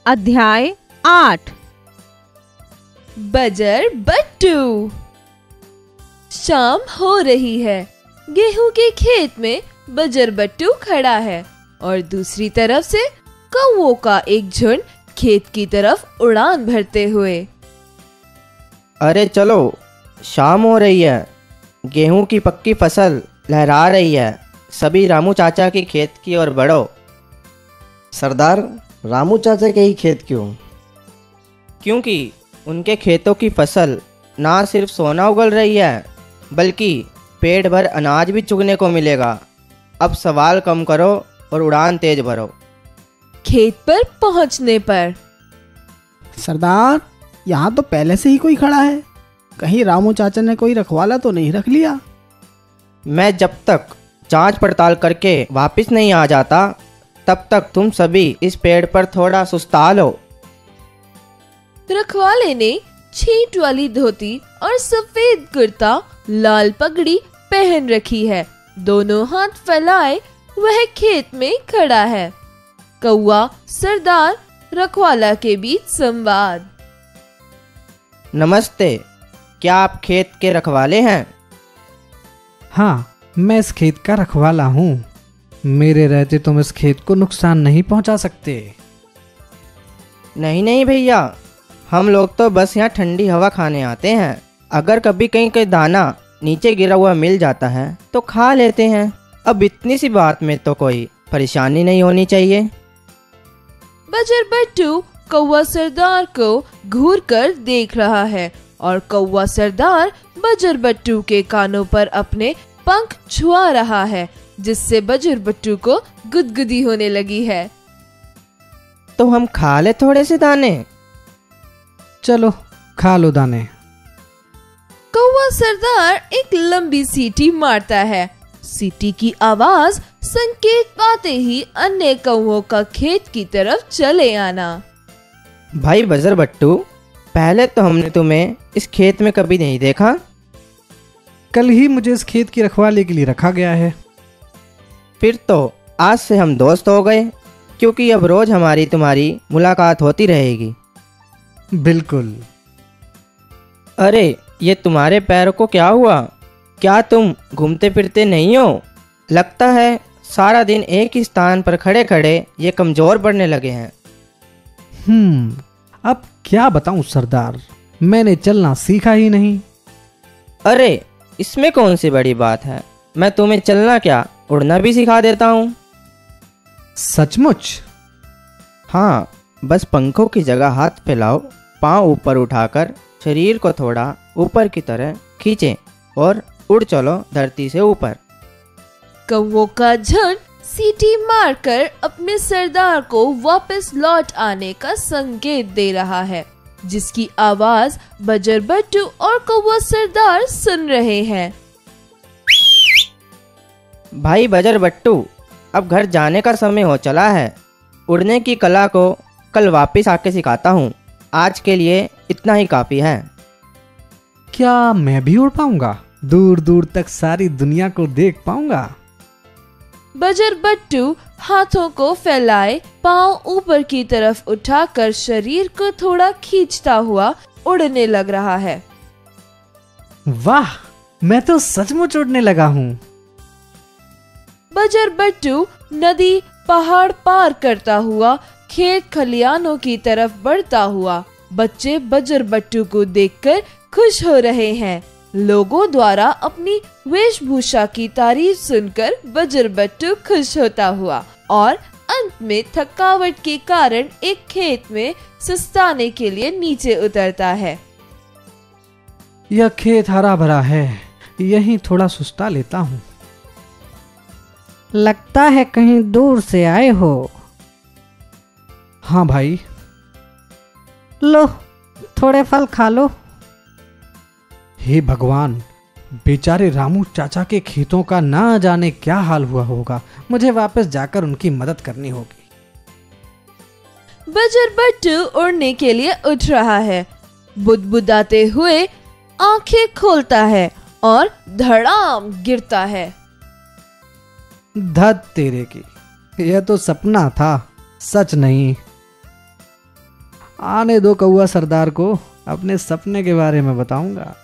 अध्याय 8। बजर बट्टू। शाम हो रही है। गेहूं के खेत में बजर बट्टू खड़ा है और दूसरी तरफ से कौवों का एक झुंड खेत की तरफ उड़ान भरते हुए। अरे चलो, शाम हो रही है। गेहूं की पक्की फसल लहरा रही है। सभी रामू चाचा के खेत की ओर बढ़ो। सरदार, रामू चाचा के ही खेत क्यों? क्योंकि उनके खेतों की फसल ना सिर्फ सोना उगल रही है, बल्कि पेट भर अनाज भी चुगने को मिलेगा। अब सवाल कम करो और उड़ान तेज भरो। खेत पर पहुंचने पर सरदार, यहाँ तो पहले से ही कोई खड़ा है। कहीं रामू चाचा ने कोई रखवाला तो नहीं रख लिया? मैं जब तक जांच पड़ताल करके वापस नहीं आ जाता, तब तक तुम सभी इस पेड़ पर थोड़ा सुस्ता लो। रखवाले ने छींट वाली धोती और सफेद कुर्ता, लाल पगड़ी पहन रखी है। दोनों हाथ फैलाए वह खेत में खड़ा है। कौवा, सरदार, रखवाला के बीच संवाद। नमस्ते, क्या आप खेत के रखवाले हैं? हाँ, मैं इस खेत का रखवाला हूँ। मेरे रहते तुम इस खेत को नुकसान नहीं पहुँचा सकते। नहीं भैया, हम लोग तो बस यहाँ ठंडी हवा खाने आते हैं। अगर कभी कहीं कहीं दाना नीचे गिरा हुआ मिल जाता है तो खा लेते हैं। अब इतनी सी बात में तो कोई परेशानी नहीं होनी चाहिए। बजर बट्टू कौवा सरदार को घूर कर देख रहा है और कौवा सरदार बजर बट्टू के कानों पर अपने पंख छुआ रहा है, जिससे बजर बट्टू को गुदगुदी होने लगी है। तो हम खा ले थोड़े से दाने। चलो खा लो दाने। कौवा सरदार एक लंबी सीटी मारता है। सीटी की आवाज संकेत पाते ही अन्य कौवों का खेत की तरफ चले आना। भाई बजर बट्टू, पहले तो हमने तुम्हें इस खेत में कभी नहीं देखा। कल ही मुझे इस खेत की रखवाली के लिए रखा गया है। फिर तो आज से हम दोस्त हो गए, क्योंकि अब रोज हमारी तुम्हारी मुलाकात होती रहेगी। बिल्कुल। अरे, ये तुम्हारे पैरों को क्या हुआ? क्या तुम घूमते फिरते नहीं हो? लगता है सारा दिन एक ही स्थान पर खड़े खड़े ये कमजोर पड़ने लगे हैं। अब क्या बताऊं सरदार, मैंने चलना सीखा ही नहीं। अरे, इसमें कौन सी बड़ी बात है। मैं तुम्हें चलना क्या, उड़ना भी सिखा देता हूँ। सचमुच? हाँ, बस पंखों की जगह हाथ फैलाओ, पाँव ऊपर उठाकर शरीर को थोड़ा ऊपर की तरह खींचें और उड़ चलो धरती से ऊपर। कौवों का झुंड सीटी मारकर अपने सरदार को वापस लौट आने का संकेत दे रहा है, जिसकी आवाज बजर बट्टू और कौवा सरदार सुन रहे हैं। भाई बजर बट्टू, अब घर जाने का समय हो चला है। उड़ने की कला को कल वापस आके सिखाता हूँ। आज के लिए इतना ही काफी है। क्या मैं भी उड़ पाऊंगा? दूर दूर तक सारी दुनिया को देख पाऊंगा? बजर बट्टू हाथों को फैलाए पांव ऊपर की तरफ उठाकर शरीर को थोड़ा खींचता हुआ उड़ने लग रहा है। वाह, मैं तो सचमुच उड़ने लगा हूँ। बजर बट्टू नदी, पहाड़ पार करता हुआ खेत खलियानों की तरफ बढ़ता हुआ। बच्चे बजर बट्टू को देखकर खुश हो रहे हैं। लोगों द्वारा अपनी वेशभूषा की तारीफ सुनकर बजर बट्टू खुश होता हुआ और अंत में थकावट के कारण एक खेत में सुस्ताने के लिए नीचे उतरता है। यह खेत हरा भरा है, यहीं थोड़ा सुस्ता लेता हूँ। लगता है कहीं दूर से आए हो। हाँ भाई। लो, थोड़े फल खा लो। हे भगवान, बेचारे रामू चाचा के खेतों का ना जाने क्या हाल हुआ होगा। मुझे वापस जाकर उनकी मदद करनी होगी। बजर बट्टू उड़ने के लिए उठ रहा है। बुदबुदाते हुए आंखें खोलता है और धड़ाम गिरता है। धत तेरे की, यह तो सपना था, सच नहीं। आने दो कौआ सरदार को, अपने सपने के बारे में बताऊंगा।